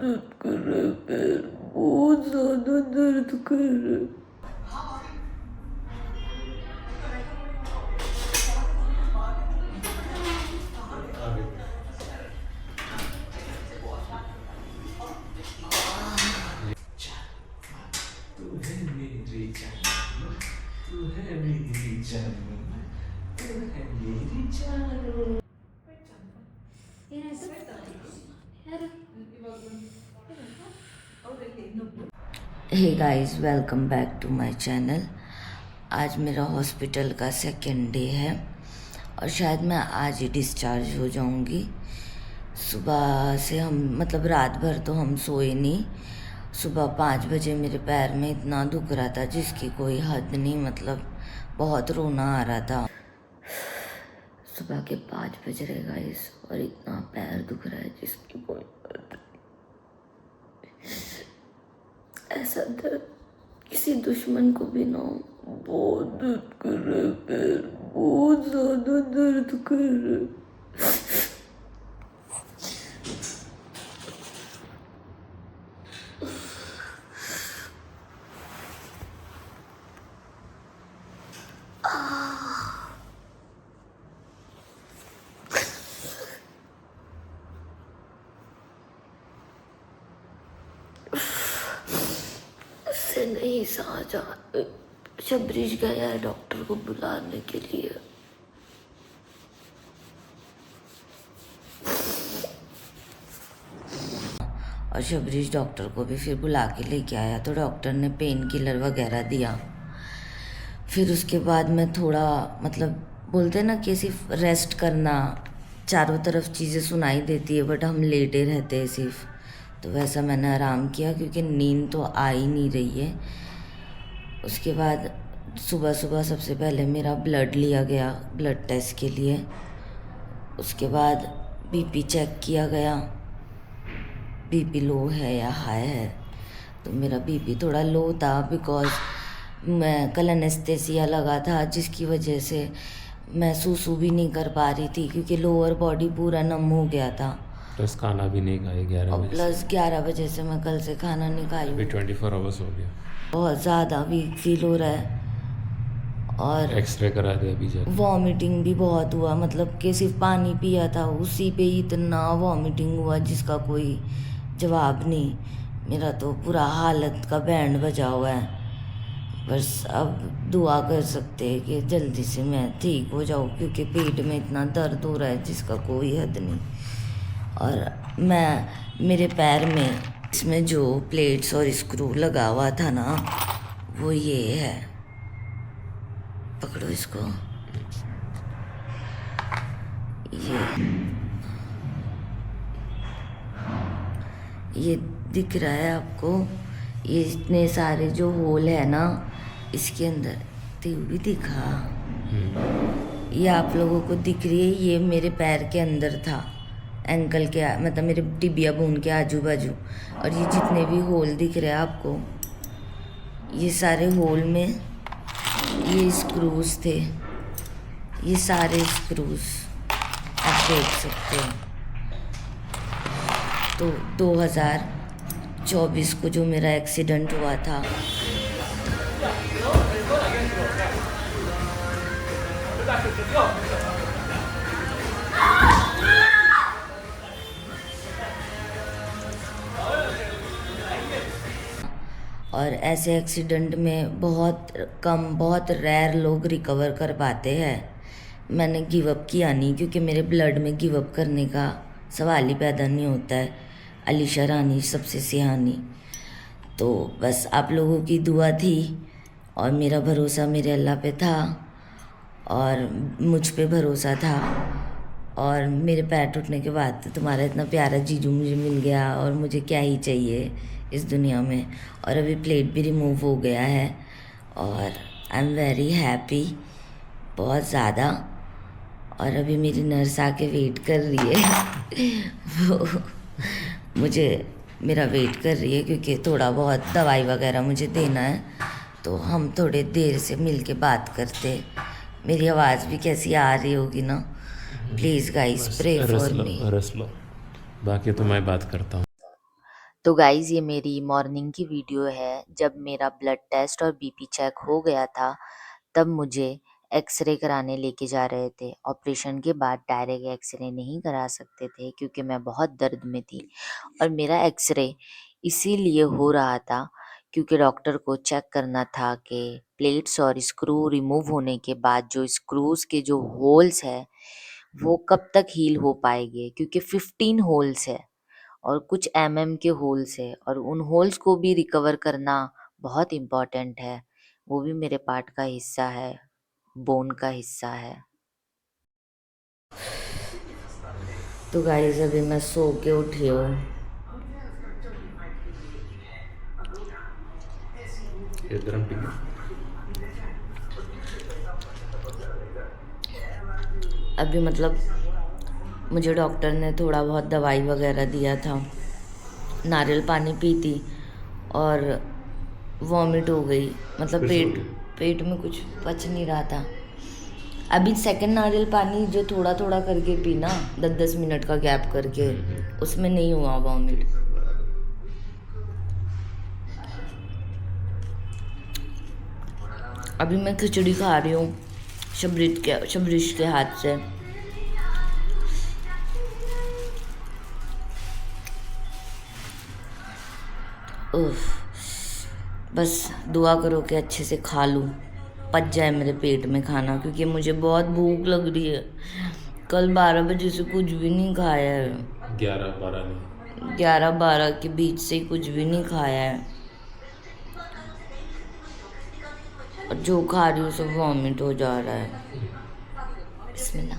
दर्द कर रहा है पैर, बहुत ज़्यादा दर्द कर रहा है। तू है मेरी जान, तू है मेरी जान, तू है मेरी जान। Hey guys, welcome back to my channel. आज मेरा हॉस्पिटल का सेकेंड डे है और शायद मैं आज ही डिस्चार्ज हो जाऊंगी। सुबह से हम रात भर तो हम सोए नहीं। सुबह 5 बजे मेरे पैर में इतना दुख रहा था जिसकी कोई हद नहीं, बहुत रोना आ रहा था। सुबह के 5 बज रहे गाइस और इतना पैर दुख रहा है जिसकी कोई हद नहीं। ऐसा दर्द किसी दुश्मन को भी ना हो। बहुत दर्द कर रहा है पैर, बहुत ज़्यादा दर्द कर रहा है। से नहीं सहा जा। शबरीश गया है डॉक्टर को बुलाने के लिए। और शबरीश डॉक्टर को भी फिर बुला के लेके आया तो डॉक्टर ने पेन किलर वगैरह दिया। फिर उसके बाद मैं थोड़ा बोलते हैं ना कि सिर्फ रेस्ट करना, चारों तरफ चीज़ें सुनाई देती है बट हम लेटे रहते हैं सिर्फ, तो वैसा मैंने आराम किया क्योंकि नींद तो आ ही नहीं रही है। उसके बाद सुबह सुबह सबसे पहले मेरा ब्लड लिया गया ब्लड टेस्ट के लिए। उसके बाद बीपी चेक किया गया, बीपी लो है या हाई है। तो मेरा बीपी थोड़ा लो था बिकॉज मैं कल एनेस्थेसिया लगा था जिसकी वजह से मैं सूसू भी नहीं कर पा रही थी क्योंकि लोअर बॉडी पूरा नम हो गया था। प्लस खाना भी नहीं खाया 11 बजे। प्लस 11 बजे से मैं कल से खाना नहीं खाई। अभी 24 आवर्स हो गया। बहुत ज़्यादा वीक फील हो रहा है और एक्सरे करा दिया अभी जाके। वॉमिटिंग भी बहुत हुआ, कि सिर्फ पानी पिया था उसी पे इतना वॉमिटिंग हुआ जिसका कोई जवाब नहीं। मेरा तो पूरा हालत का बैंड बजा हुआ है। बस अब दुआ कर सकते हैं कि जल्दी से मैं ठीक हो जाऊँ क्योंकि पेट में इतना दर्द हो रहा है जिसका कोई हद नहीं। और मेरे पैर में इसमें जो प्लेट्स और स्क्रू लगा हुआ था ना वो ये है, पकड़ो इसको, ये दिख रहा है आपको? ये इतने सारे जो होल है ना इसके अंदर, तो भी दिखा, ये आप लोगों को दिख रही है? ये मेरे पैर के अंदर था, एंकल के मेरे टिबिया बोन के आजू बाजू। और ये जितने भी होल दिख रहे हैं आपको, ये सारे होल में ये स्क्रूज थे, ये सारे स्क्रूज आप देख सकते हो। तो 2024 को जो मेरा एक्सीडेंट हुआ था और ऐसे एक्सीडेंट में बहुत रेयर लोग रिकवर कर पाते हैं। मैंने गिव अप किया नहीं क्योंकि मेरे ब्लड में गिव अप करने का सवाल ही पैदा नहीं होता है। अलीशा रानी सबसे सियानी। तो बस आप लोगों की दुआ थी और मेरा भरोसा मेरे अल्लाह पे था और मुझ पे भरोसा था। और मेरे पैर टूटने के बाद तुम्हारा इतना प्यारा जीजू मुझे मिल गया और मुझे क्या ही चाहिए इस दुनिया में। और अभी प्लेट भी रिमूव हो गया है और आई एम वेरी हैप्पी, बहुत ज़्यादा। और अभी मेरी नर्स आके वेट कर रही है वो मुझे मेरा वेट कर रही है क्योंकि थोड़ा बहुत दवाई वगैरह मुझे देना है। तो हम थोड़े देर से मिल के बात करते। मेरी आवाज़ भी कैसी आ रही होगी ना? Please guys pray for me. रस लो, बाकी तो मैं बात करता हूँ। तो गाइज़ ये मेरी मॉर्निंग की वीडियो है। जब मेरा ब्लड टेस्ट और बीपी चेक हो गया था, तब मुझे एक्स-रे कराने लेके जा रहे थे। ऑपरेशन के बाद डायरेक्ट एक्स-रे नहीं करा सकते थे क्योंकि मैं बहुत दर्द में थी और मेरा एक्स-रे इसीलिए हो रहा था क्योंकि डॉक्टर को चेक करना था कि प्लेट्स और स्क्रू रिमूव होने के बाद जो स्क्रूज़ के जो होल्स हैं, वो कब तक हील हो पाएँगे क्योंकि 15 होल्स है और कुछ के होल्स है और उन होल्स को भी रिकवर करना बहुत इम्पोर्टेंट है। वो भी मेरे पार्ट का हिस्सा है, बोन का हिस्सा है। तो गाइस अभी मैं सो के उठी हूँ। ये गरम टिक्की अभी मतलब मुझे डॉक्टर ने थोड़ा बहुत दवाई वगैरह दिया था, नारियल पानी पी थी और वॉमिट हो गई, मतलब फिर से हो पेट गया? पेट में कुछ पच नहीं रहा था। अभी सेकंड नारियल पानी जो थोड़ा थोड़ा करके पीना 10-10 मिनट का गैप करके, उसमें नहीं हुआ वॉमिट। अभी मैं खिचड़ी खा रही हूँ शबरीश के हाथ से। उफ, बस दुआ करो कि अच्छे से खा लूँ, पच जाए मेरे पेट में खाना क्योंकि मुझे बहुत भूख लग रही है। कल 12 बजे से कुछ भी नहीं खाया है, 11-12 नहीं। 11-12 के बीच से कुछ भी नहीं खाया है और जो खा रही हूँ सब वॉमिट हो जा रहा है। बिस्मिल्लाह।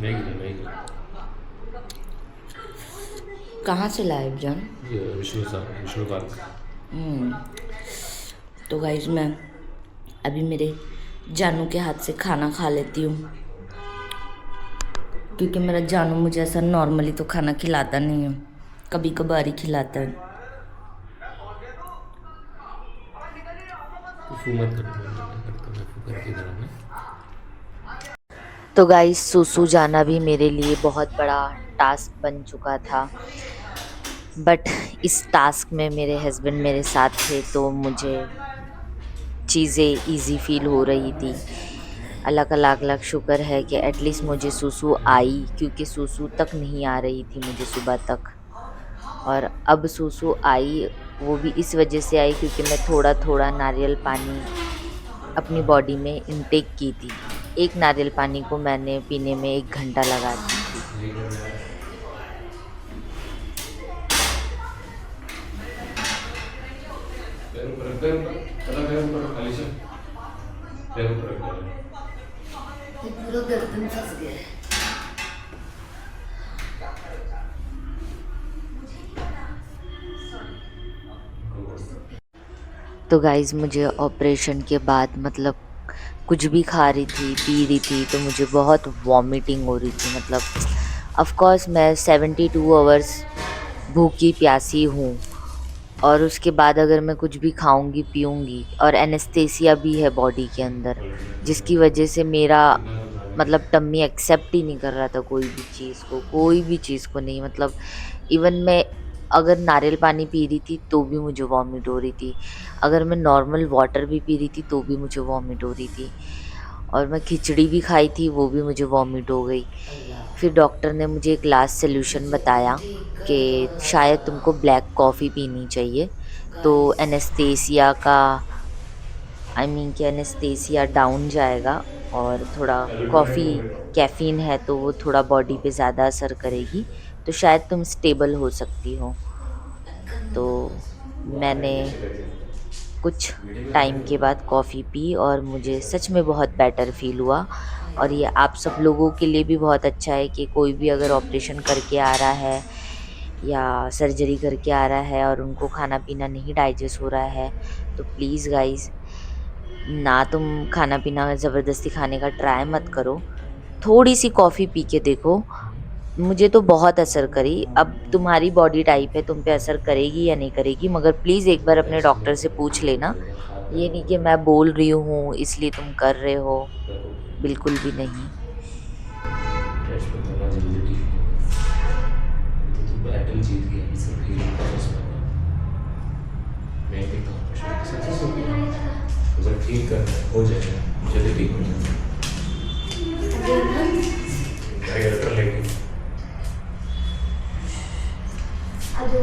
नहीं कहाँ से लाए जान? ये विष्णु पार्क। तो गाइस मैं अभी मेरे जानू के हाथ से खाना खा लेती हूँ क्योंकि मेरा जानू मुझे ऐसा नॉर्मली तो खाना खिलाता नहीं है, कभी कभार ही खिलाता है। फू मत करके देना ना। तो गाइस सुसु जाना भी मेरे लिए बहुत बड़ा टास्क बन चुका था, बट इस टास्क में मेरे हस्बैंड मेरे साथ थे तो मुझे चीज़ें इजी फील हो रही थी। अल्लाह का लाख लाख शुक्र है कि एटलीस्ट मुझे सुसु आई क्योंकि सुसु तक नहीं आ रही थी मुझे सुबह तक, और अब सुसु आई वो भी इस वजह से आई क्योंकि मैं थोड़ा थोड़ा नारियल पानी अपनी बॉडी में इनटेक की थी। एक नारियल पानी को मैंने पीने में 1 घंटा लगा दी थी। पूरा गर्दन फंस गया है। तो गाइज़ मुझे ऑपरेशन के बाद मतलब कुछ भी खा रही थी पी रही थी तो मुझे बहुत वॉमिटिंग हो रही थी। मतलब ऑफ कोर्स मैं 72 आवर्स भूखी प्यासी हूँ और उसके बाद अगर मैं कुछ भी खाऊंगी पीऊंगी और एनेस्थेसिया भी है बॉडी के अंदर, जिसकी वजह से मेरा मतलब टम्मी एक्सेप्ट ही नहीं कर रहा था कोई भी चीज़ को नहीं। मतलब इवन मैं अगर नारियल पानी पी रही थी तो भी मुझे वॉमिट हो रही थी, अगर मैं नॉर्मल वाटर भी पी रही थी तो भी मुझे वॉमिट हो रही थी, और मैं खिचड़ी भी खाई थी वो भी मुझे वॉमिट हो गई। फिर डॉक्टर ने मुझे एक लास्ट सॉल्यूशन बताया कि शायद तुमको ब्लैक कॉफ़ी पीनी चाहिए, तो एनेस्थेसिया का कि एनेस्थेसिया डाउन जाएगा और थोड़ा कॉफ़ी कैफ़ीन है तो वो थोड़ा बॉडी पे ज़्यादा असर करेगी, तो शायद तुम स्टेबल हो सकती हो। तो मैंने कुछ टाइम के बाद कॉफ़ी पी और मुझे सच में बहुत बेटर फ़ील हुआ। और ये आप सब लोगों के लिए भी बहुत अच्छा है कि कोई भी अगर ऑपरेशन करके आ रहा है या सर्जरी करके आ रहा है और उनको खाना पीना नहीं डाइजेस्ट हो रहा है, तो प्लीज़ गाइज़ ना तुम खाना पीना ज़बरदस्ती खाने का ट्राई मत करो। थोड़ी सी कॉफ़ी पी के देखो, मुझे तो बहुत असर करी। अब तुम्हारी बॉडी टाइप है, तुम पे असर करेगी या नहीं करेगी, मगर प्लीज़ एक बार अपने डॉक्टर से पूछ लेना। ये नहीं कि मैं बोल रही हूँ इसलिए तुम कर रहे हो, बिल्कुल भी नहीं। कैश में करना जल्दी ठीक है। टाइटल जीत गया, ये सब हीलिंग प्रोसेस में मैं देखता हूँ सक्सेस हो गया, तो जब ठीक करना है, हो जाएगा, जल्दी ठीक हो जाएगा। इलेक्ट्रोलाइट ಅದು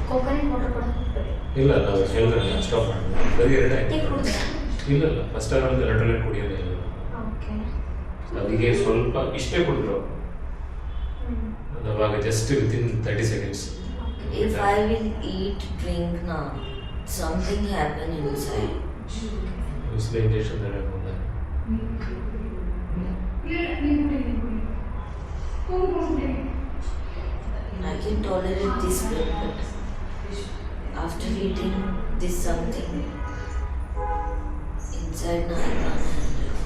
ಕೋಕೋನಟ್ ವಾಟರ್ ಕೂಡ ಕೊಡ್ತಾರೆ. ಇಲ್ಲ ನಾವು ಹೇಳಿದ್ರೆ ಸ್ಟಾಪ್ ಮಾಡಿ ಬರೀ ಎರಡು ಟೀ ಆಯ್ತು. ಕುಡಿದ್ರಾ? ಇಲ್ಲ ಫಸ್ಟ್ ಒಂದು ಎಲೆಕ್ಟ್ರೋಲೈಟ್ ಕುಡಿಯೋದೇ ಇಲ್ಲ. ಓಕೆ. ಅದಕ್ಕೆ ಸ್ವಲ್ಪ ಇಷ್ಟೇ ಕುಡಿದ್ರು, ಅದು ಅವಾಗ just within 30 seconds. If I will eat, drink now, something happen inside. उसलिए इंजेक्शन देना होता है. I can tolerate this blood, but after eating this something inside now I can't handle.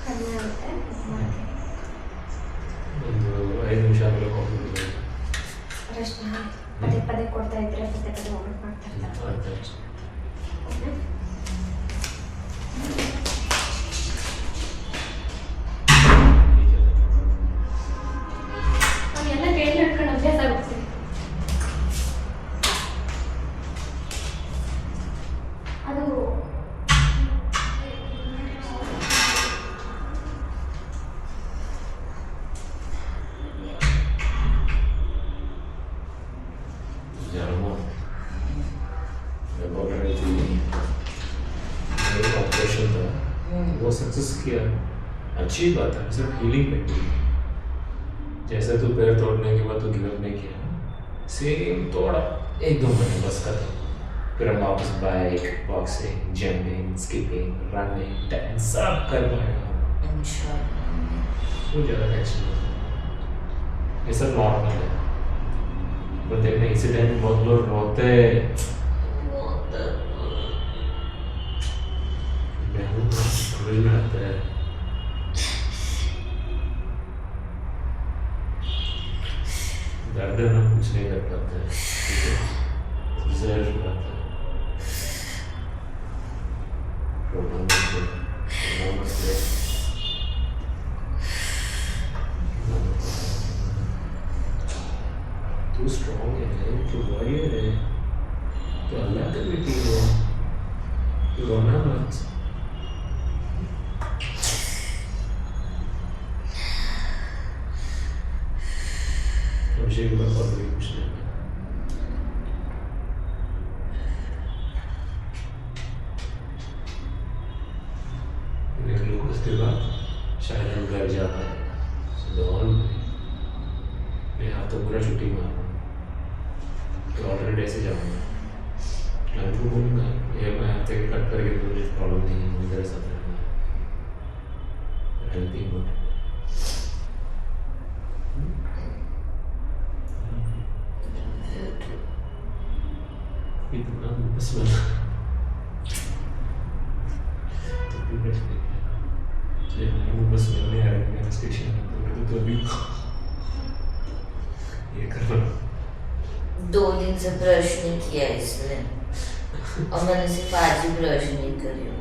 ಕಡಿಮೆ ಆಗುತ್ತೆ ಮಾಡ್ತೀನಿ. ಒಂದು 5 ನಿಮಿಷ ಆಮೇಲೆ ಕಾಫಿ ಕುಡಿಯೋದು. ರೆಸ್ಟ್ ಮಾಡಿ ಪದೇ ಪದೇ ಕೊಡ್ತಾ ಇದ್ರೆ ಪದೇ ಪದೇ ವಾಮಿಟ್ ಮಾಡ್ತಾ ಇರ್ತಾರೆ. ಆಯ್ತು. ಓಕೆ? ಹೀಗೆ. ಅವೆಲ್ಲ ಕೈಯಲ್ಲಿ ಹಿಡ್ಕೊಂಡು ಅಭ್ಯಾಸ ಆಗುತ್ತೆ. ಅದು जानू मैं बोल रही थी मेरा ऑपरेशन था, वो सक्सेस किया, अच्छी बात है, सिर्फ हीलिंग में हुई। जैसे तू पैर तोड़ने के बाद तू गिव अप नहीं किया, सेम तोड़ा 1-2 महीने बस खत्म, फिर हम वापस bike, boxing, jumping, skipping, running, dance सब कर पाएगा। Inshallah. कोई ज़्यादा टेंशन नहीं, ये सब नॉर्मल है। पर देखना इसी टाइम बहुत लोग रोते समझ में आता है। दर्द है ना, कुछ नहीं कर पाते हैं, जहर छुपाता है। रोना मत ले, रोना मत ले। तू स्ट्रॉन्ग है, तू वॉरियर है, तो अल्लाह का बेटी है, तू रोना मत। अभिषेक के बाद और कोई कुछ नहीं है। देख लो उसके बाद शायद हम घर जा पाए, मैं हफ्ता पूरा छुट्टी मार रहा हूँ, तो ऑल्टरनेट ऐसे जाऊँगा, मैं तो बोलूँगा ये मैं हफ्ते के कट करके तो मुझे प्रॉब्लम नहीं है, मुझे साथ रहना है, हेल्थिंग गुड। इतना बस मैं तो भी बैठ नहीं गया, ये मैं बस मिलने आ रहा है स्टेशन में, तो अभी ये करना 2 दिन से ब्रश नहीं किया इसने, और मैंने सिर्फ आज ही ब्रश नहीं करी हूँ।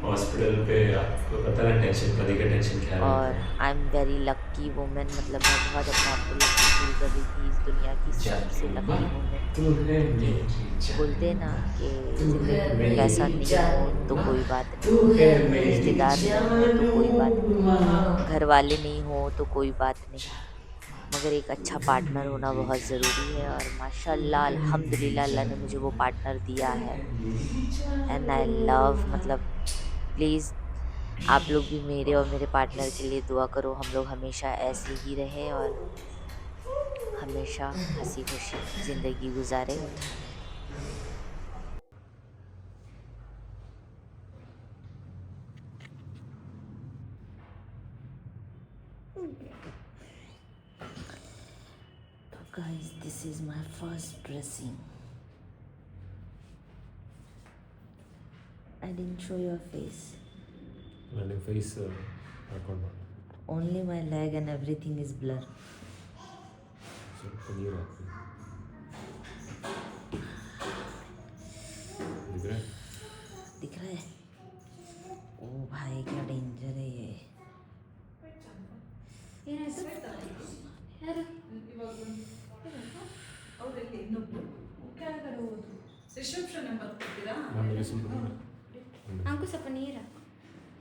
हॉस्पिटल पे आपको पता ना टेंशन पति का टेंशन क्या है। और I am very lucky women, मतलब मैं बहुत अपने आप को लक्की फील कर रही थी, इस दुनिया की सबसे लक्की वुमेन। तू है मेरी बोलते जान, ना कि तू है जिंदगी में मेरी पैसा नहीं जान, हो तो कोई बात तू नहीं, है मेरी रिश्तेदार नहीं हो तो कोई बात नहीं, जान। घर वाले नहीं हो तो कोई बात नहीं, मगर एक अच्छा पार्टनर होना बहुत ज़रूरी है। और माशाल्लाह अल्हम्दुलिल्लाह अल्लाह ने मुझे वो पार्टनर दिया है, एंड आई लव, मतलब प्लीज़ आप लोग भी मेरे और मेरे पार्टनर के लिए दुआ करो, हम लोग हमेशा ऐसे ही रहें और हमेशा हंसी खुशी ज़िंदगी गुजारें। Guys, this is my first dressing. I didn't show your face. मैंने face account Only my leg and everything is blur. Sir paneer आती है दिख रहा है दिख रहा है? ओ भाई क्या डेंजर है ये। ರಿಸೆಪ್ಷನ್ ಬರ್ತಿದ್ದೀರಾ हाँ मेरे से बोलो ना ಅಂಕು ಸ್ವಲ್ಪ ನೀರು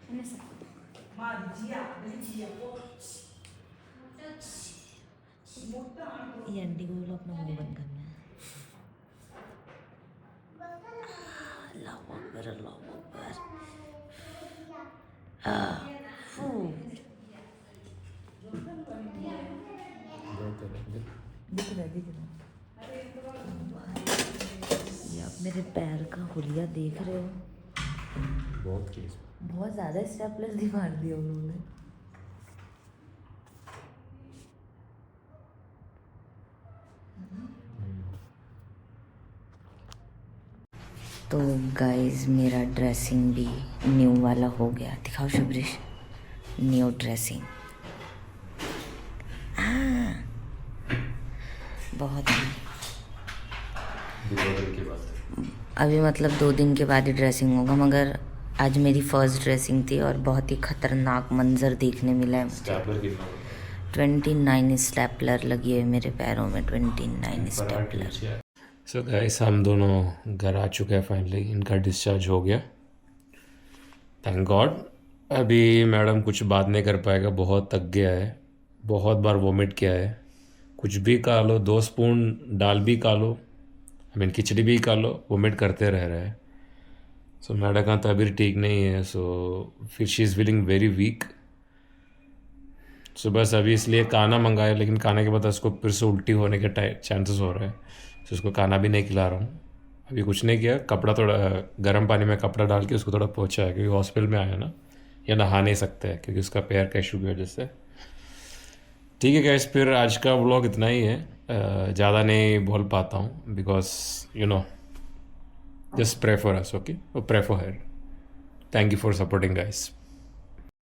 ಅನ್ನ ಸ್ವಲ್ಪ ये अंडी को बोलो अपना मुंह बंद करना है। अल्लाहु अकबर अल्लाहु अकबर। फू बहुत है दिख रहा है ये आप मेरे पैर का हुलिया देख रहे हो? बहुत केस बहुत ज़्यादा स्टेपलर मार दिया उन्होंने। तो गाइस मेरा ड्रेसिंग भी न्यू वाला हो गया। दिखाओ शुभ्रिश, न्यू ड्रेसिंग। बहुत ही दिन के बाद अभी मतलब 2 दिन के बाद ही ड्रेसिंग होगा, मगर आज मेरी फर्स्ट ड्रेसिंग थी और बहुत ही ख़तरनाक मंजर देखने मिला है मुझे। स्टैपलर कितना 29 स्टेपलर लगी है मेरे पैरों में, 29 स्टेपलर। सो गाइस हम दोनों घर आ चुके हैं फाइनली, इनका डिस्चार्ज हो गया थैंक गॉड। अभी मैडम कुछ बात नहीं कर पाएगा, बहुत थक गया है, बहुत बार वोमिट किया है। कुछ भी खा लो, 2 स्पून दाल भी खा लो, खिचड़ी भी खा लो, वोमिट करते रह रहे हैं। सो मैडम का तबीयत ठीक नहीं है, सो फिर she is feeling very weak. So बस अभी इसलिए खाना मंगाया, लेकिन खाने के बाद उसको फिर से उल्टी होने के चांसेस हो रहे हैं, तो उसको खाना भी नहीं खिला रहा हूँ। अभी कुछ नहीं किया, कपड़ा थोड़ा गर्म पानी में कपड़ा डाल के उसको थोड़ा पोंछा है, क्योंकि हॉस्पिटल में आया ना, या नहा नहीं सकते हैं क्योंकि उसका पैर का इशू की वजह से। ठीक है गाइस, फिर आज का व्लॉग इतना ही है, ज़्यादा नहीं बोल पाता हूँ because you know just pray for us, okay, pray for her. Thank you for supporting guys.